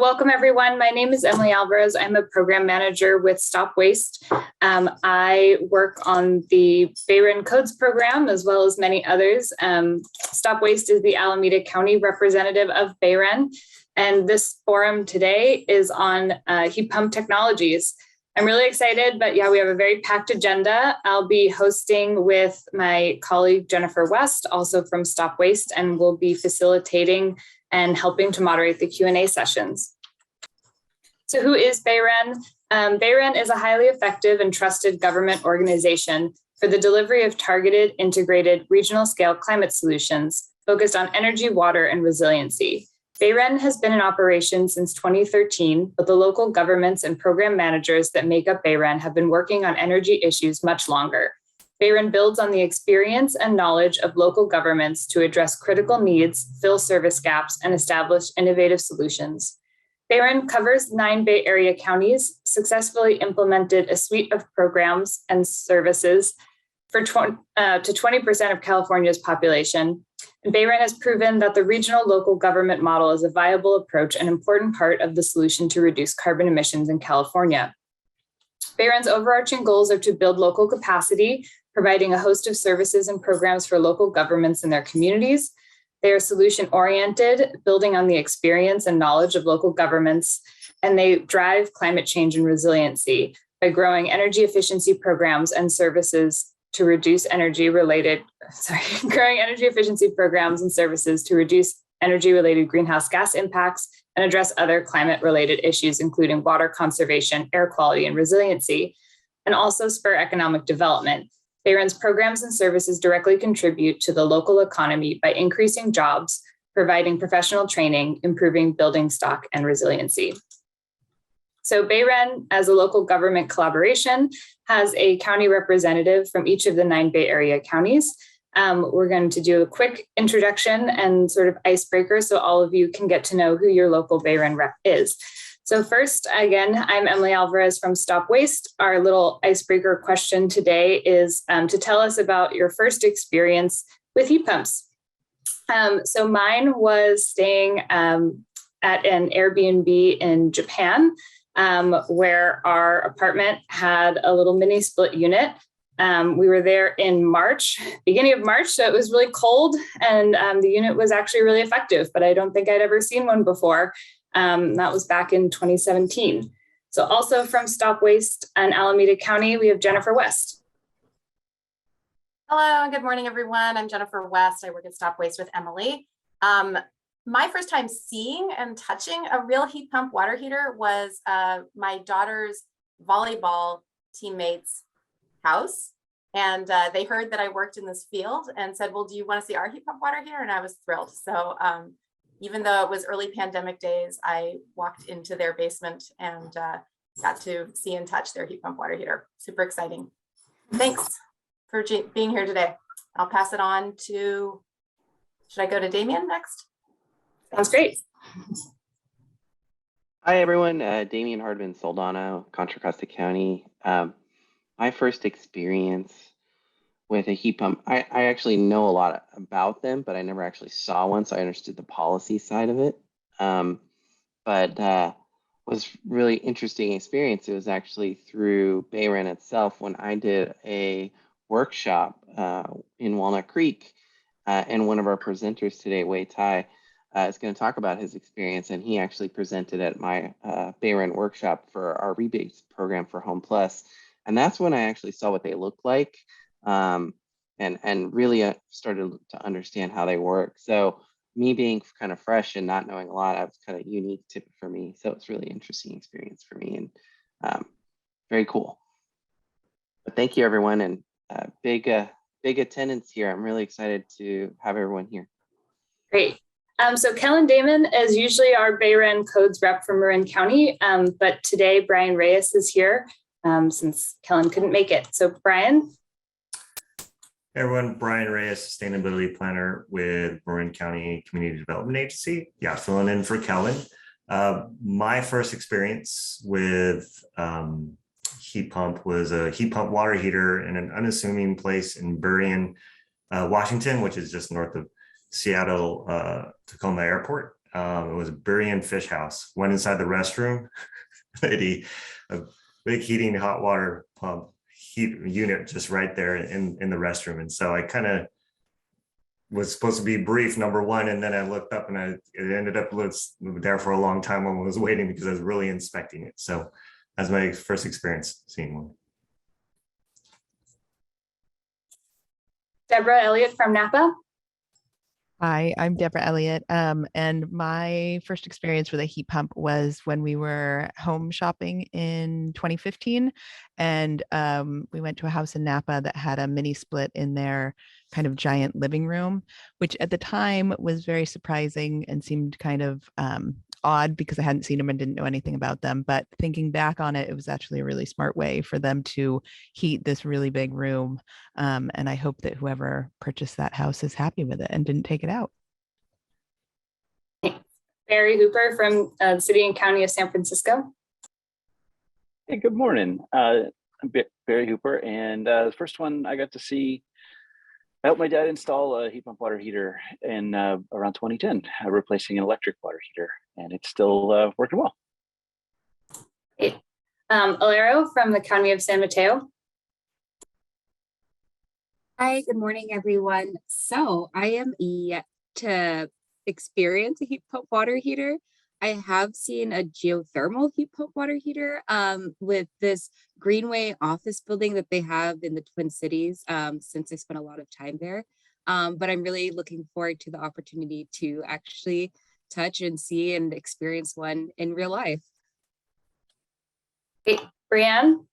welcome everyone. My name is Emily Alvarez. I'm a program manager with Stop Waste. I work on the BayREN Codes program as well as many others. Stop Waste is the Alameda County representative of BayREN. And this forum today is on heat pump technologies. I'm really excited, but yeah, we have a very packed agenda. I'll be hosting with my colleague, Jennifer West, also from Stop Waste, and we'll be facilitating and helping to moderate the Q&A sessions. So who is BayREN? BayREN is a highly effective and trusted government organization for the delivery of targeted, integrated, regional scale climate solutions focused on energy, water, and resiliency. BayREN has been in operation since 2013, but the local governments and program managers that make up BayREN have been working on energy issues much longer. BayREN builds on the experience and knowledge of local governments to address critical needs, fill service gaps, and establish innovative solutions. BayREN covers 9 Bay Area counties, successfully implemented a suite of programs and services to 20% of California's population. And BayREN has proven that the regional local government model is a viable approach and important part of the solution to reduce carbon emissions in California. BayREN's overarching goals are to build local capacity, providing a host of services and programs for local governments in their communities. They are solution-oriented, building on the experience and knowledge of local governments, and they drive climate change and resiliency by growing energy efficiency programs and services to reduce growing energy efficiency programs and services to reduce energy-related greenhouse gas impacts and address other climate-related issues, including water conservation, air quality, and resiliency, and also spur economic development. BayREN's programs and services directly contribute to the local economy by increasing jobs, providing professional training, improving building stock and resiliency. So BayREN, as a local government collaboration, has a county representative from each of the 9 Bay Area counties. We're going to do a quick introduction and sort of icebreaker so all of you can get to know who your local BayREN rep is. So first, again, I'm Emily Alvarez from Stop Waste. Our little icebreaker question today is to tell us about your first experience with heat pumps. So mine was staying at an Airbnb in Japan, where our apartment had a little mini split unit. We were there in March, beginning of March, so it was really cold, and the unit was actually really effective, but I don't think I'd ever seen one before. That was back in 2017. So also from Stop Waste in Alameda County, we have Jennifer West. Hello, and good morning, everyone. I'm Jennifer West. I work at Stop Waste with Emily. My first time seeing and touching a real heat pump water heater was my daughter's volleyball teammates' house. And they heard that I worked in this field and said, well, do you want to see our heat pump water heater? And I was thrilled. So even though it was early pandemic days, I walked into their basement and got to see and touch their heat pump water heater. Super exciting. Thanks for being here today. I'll pass it on to, should I go to Damien next? Sounds great. Hi, everyone. Damien Hardman Soldano, Contra Costa County. My first experience with a heat pump, I actually know a lot about them, but I never actually saw one, so I understood the policy side of it. But was really interesting experience. It was actually through BayREN itself when I did a workshop in Walnut Creek, and one of our presenters today, Wei Tai, is going to talk about his experience, and he actually presented at my BayREN workshop for our rebates program for Home Plus. And that's when I actually saw what they look like, and really started to understand how they work. So me being kind of fresh and not knowing a lot, it was kind of unique for me. So it's really interesting experience for me, and very cool. But thank you, everyone, and big attendance here. I'm really excited to have everyone here. Great. So Kellen Damon is usually our BayREN Codes rep from Marin County, but today Brian Reyes is here. Since Kellen couldn't make it. So Brian. Hey everyone, Brian Reyes, Sustainability Planner with Marin County Community Development Agency. Yeah, filling in for Kellen. My first experience with heat pump was a heat pump water heater in an unassuming place in BayREN, Washington, which is just north of Seattle Tacoma Airport. It was a BayREN Fish House. Went inside the restroom, a big heating hot water pump heat unit just right there in the restroom. And so I kind of was supposed to be brief, number one, and then I looked up and it ended up there for a long time when I was waiting because I was really inspecting it. So that's my first experience seeing one. Deborah Elliott from Napa. Hi, I'm Deborah Elliott. And my first experience with a heat pump was when we were home shopping in 2015. And we went to a house in Napa that had a mini split in their kind of giant living room, which at the time was very surprising and seemed kind of odd because I hadn't seen them and didn't know anything about them. But thinking back on it, it was actually a really smart way for them to heat this really big room. And I hope that whoever purchased that house is happy with it and didn't take it out. Barry Hooper from the City and County of San Francisco. Hey, good morning. I'm Barry Hooper, and the first one I got to see, I helped my dad install a heat pump water heater in around 2010, replacing an electric water heater, and it's still working well. Hey. Alero from the County of San Mateo. Hi, good morning, everyone. So I am yet to experience a heat pump water heater. I have seen a geothermal heat pump water heater with this Greenway office building that they have in the Twin Cities since I spent a lot of time there. But I'm really looking forward to the opportunity to actually touch and see and experience one in real life. Hey, Brianne.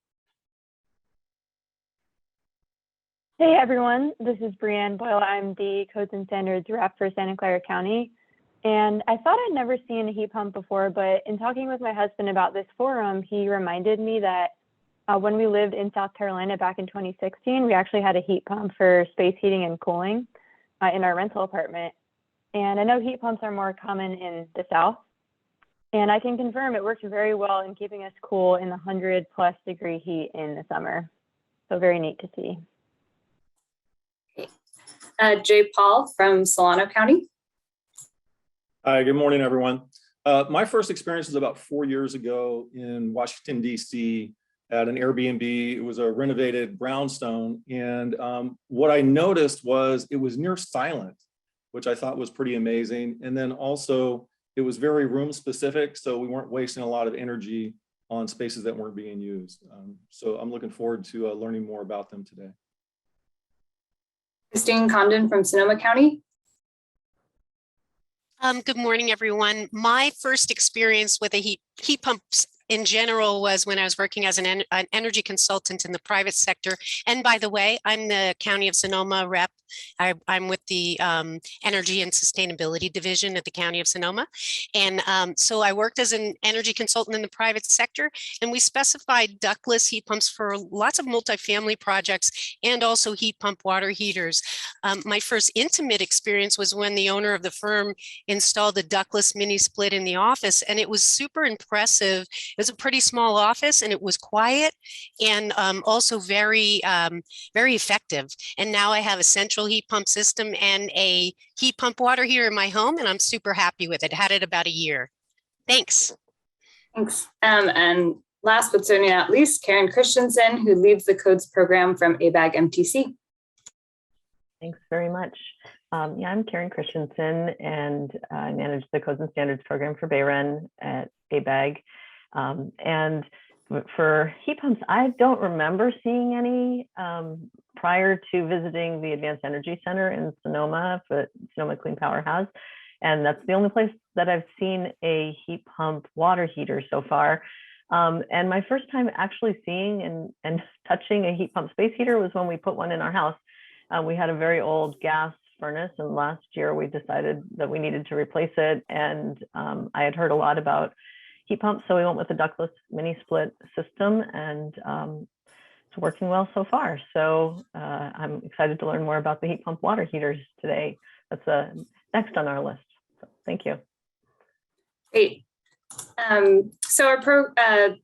Hey everyone, this is Brianne Boyle. I'm the Codes and Standards rep for Santa Clara County. And I thought I'd never seen a heat pump before, but in talking with my husband about this forum, he reminded me that when we lived in South Carolina back in 2016, we actually had a heat pump for space heating and cooling in our rental apartment. And I know heat pumps are more common in the South. And I can confirm it worked very well in keeping us cool in the 100+ degree heat in the summer. So very neat to see. Jay Paul from Solano County. Hi, good morning, everyone. My first experience was about 4 years ago in Washington, D.C. at an Airbnb. It was a renovated brownstone. And what I noticed was it was near silent, which I thought was pretty amazing. And then also it was very room specific. So we weren't wasting a lot of energy on spaces that weren't being used. So I'm looking forward to learning more about them today. Christine Condon from Sonoma County. Good morning, everyone. My first experience with a heat pumps in general was when I was working as an energy consultant in the private sector. And by the way, I'm the County of Sonoma rep. I'm with the Energy and Sustainability Division at the County of Sonoma. And so I worked as an energy consultant in the private sector, and we specified ductless heat pumps for lots of multifamily projects and also heat pump water heaters. My first intimate experience was when the owner of the firm installed a ductless mini split in the office, and it was super impressive. It was a pretty small office, and it was quiet and also very, very effective. And now I have a central heat pump system and a heat pump water heater in my home, and I'm super happy with it. Had it about a year. Thanks. Thanks. And last but certainly not least, Karen Christensen, who leads the codes program from ABAG MTC. Thanks very much. Yeah, I'm Karen Christensen, and I manage the Codes and Standards program for BayREN at ABAG. And for heat pumps, I don't remember seeing any prior to visiting the Advanced Energy Center in Sonoma, but Sonoma Clean Power has. And that's the only place that I've seen a heat pump water heater so far. And my first time actually seeing and touching a heat pump space heater was when we put one in our house. We had a very old gas furnace, and last year we decided that we needed to replace it. And I had heard a lot about heat pumps, so we went with the ductless mini split system, and it's working well so far. So I'm excited to learn more about the heat pump water heaters today. That's next on our list. So thank you. Great. So our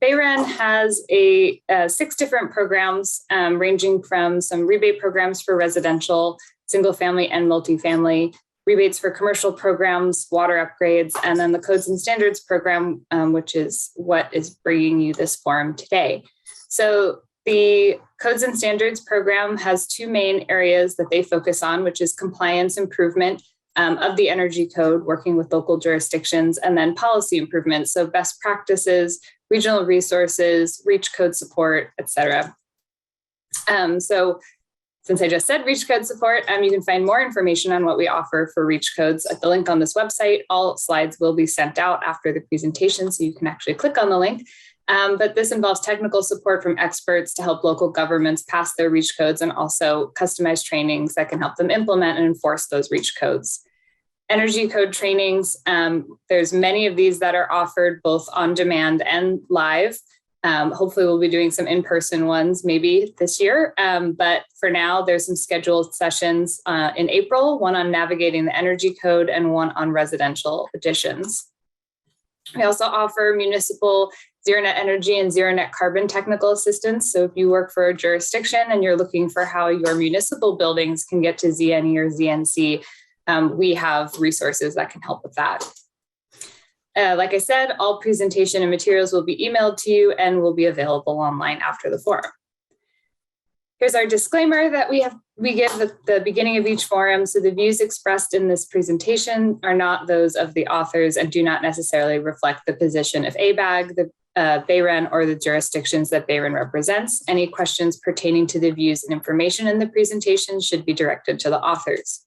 BayREN has 6 different programs ranging from some rebate programs for residential, single family and multifamily, rebates for commercial programs, water upgrades, and then the Codes and Standards program, which is what is bringing you this forum today. So the Codes and Standards program has two main areas that they focus on, which is compliance improvement of the energy code, working with local jurisdictions, and then policy improvements. So best practices, regional resources, REACH code support, et cetera. So since I just said REACH code support, you can find more information on what we offer for REACH codes at the link on this website. All slides will be sent out after the presentation, so you can actually click on the link. But this involves technical support from experts to help local governments pass their REACH codes, and also customized trainings that can help them implement and enforce those REACH codes. Energy code trainings, there's many of these that are offered both on demand and live. Hopefully we'll be doing some in-person ones maybe this year. But for now, there's some scheduled sessions in April, one on navigating the energy code and one on residential additions. We also offer municipal zero net energy and zero net carbon technical assistance. So if you work for a jurisdiction and you're looking for how your municipal buildings can get to ZNE or ZNC, we have resources that can help with that. Like I said, all presentation and materials will be emailed to you and will be available online after the forum. Here's our disclaimer that we give at the beginning of each forum. So the views expressed in this presentation are not those of the authors and do not necessarily reflect the position of ABAG, the BayREN, or the jurisdictions that BayREN represents. Any questions pertaining to the views and information in the presentation should be directed to the authors.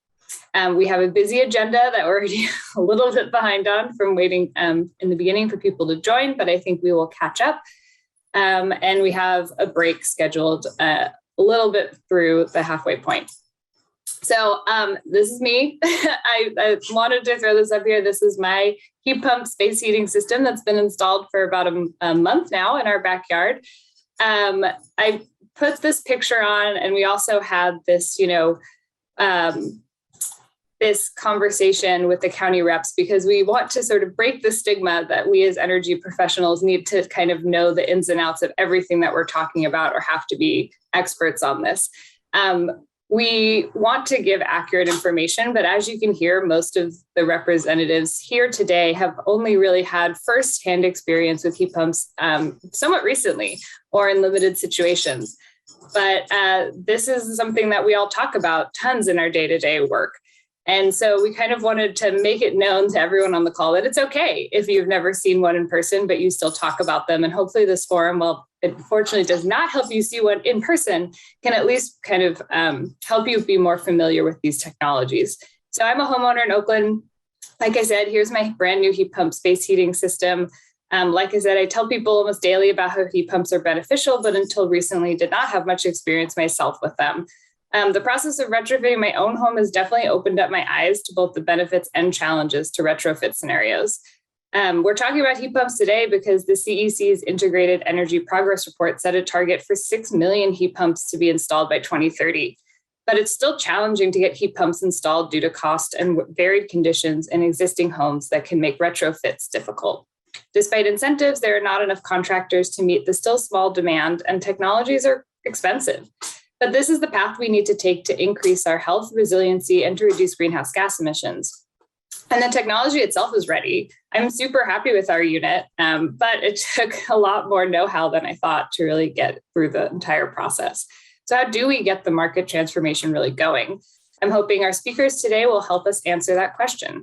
We have a busy agenda that we're already a little bit behind on from waiting in the beginning for people to join, but I think we will catch up. And we have a break scheduled a little bit through the halfway point. So this is me. I wanted to throw this up here. This is my heat pump space heating system that's been installed for about a month now in our backyard. I put this picture on, and we also had this, this conversation with the county reps, because we want to sort of break the stigma that we as energy professionals need to kind of know the ins and outs of everything that we're talking about or have to be experts on this. We want to give accurate information, but as you can hear, most of the representatives here today have only really had firsthand experience with heat pumps somewhat recently or in limited situations. But this is something that we all talk about tons in our day-to-day work. And so we kind of wanted to make it known to everyone on the call that it's okay if you've never seen one in person, but you still talk about them. And hopefully this forum, well, it unfortunately does not help you see one in person, can at least kind of help you be more familiar with these technologies. So I'm a homeowner in Oakland. Like I said, here's my brand new heat pump space heating system. Like I said, I tell people almost daily about how heat pumps are beneficial, but until recently did not have much experience myself with them. The process of retrofitting my own home has definitely opened up my eyes to both the benefits and challenges to retrofit scenarios. We're talking about heat pumps today because the CEC's Integrated Energy Progress Report set a target for 6 million heat pumps to be installed by 2030. But it's still challenging to get heat pumps installed due to cost and varied conditions in existing homes that can make retrofits difficult. Despite incentives, there are not enough contractors to meet the still small demand, and technologies are expensive. But this is the path we need to take to increase our health, resiliency, and to reduce greenhouse gas emissions. And the technology itself is ready. I'm super happy with our unit, but it took a lot more know-how than I thought to really get through the entire process. So how do we get the market transformation really going? I'm hoping our speakers today will help us answer that question.